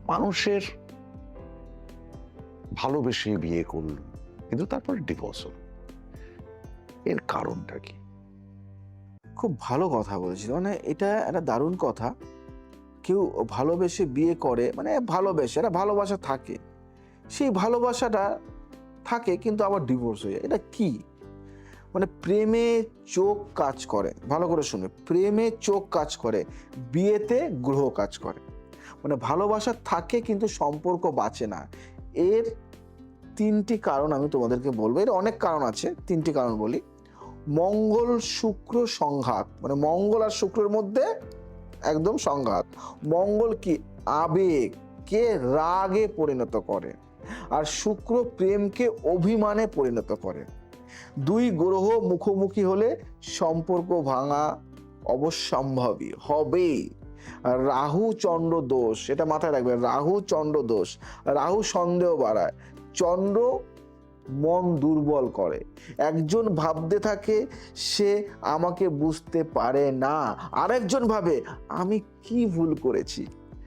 মানুষের ভালোবেসে বিয়ে করলো, কিন্তু তারপরে ডিভোর্স হলো, এর কারণটা কি? খুব ভালো কথা বলেছিল, মানে এটা একটা দারুণ কথা। কেউ ভালোবেসে বিয়ে করে, মানে ভালোবেসে, একটা ভালোবাসা থাকে, সেই ভালোবাসাটা থাকে কিন্তু আবার ডিভোর্স হয়ে যায়। এটা কি? মানে প্রেমে চোখ কাজ করে, ভালো করে শুনবে, প্রেমে চোখ কাজ করে, বিয়েতে গ্রহ কাজ করে। মানে ভালোবাসা থাকে কিন্তু সম্পর্ক বাঁচে না। এর তিনটি কারণ আমি তোমাদেরকে বলবো, এর অনেক কারণ আছে, তিনটি কারণ বলি। মঙ্গল শুক্র সংঘাত, মানে মঙ্গল আর শুক্রের মধ্যে একদম সংঘাত। মঙ্গল কি? আবেগকে রাগে পরিণত করে, আর শুক্র প্রেমকে অভিমানে পরিণত করে। দুই গ্রহ মুখোমুখি হলে সম্পর্ক ভাঙা অবশ্যম্ভাবী হবেই। আর রাহু চন্দ্র দোষ, এটা মাথায় রাখবে, রাহু চন্দ্র দোষ। রাহু সন্দেহ বাড়ায়, চন্দ্র মন দুর্বল করে। একজন ভাবতে থাকে সে আমাকে বুঝতে পারে না, আরেকজন ভাবে আমি কি ভুল করেছি।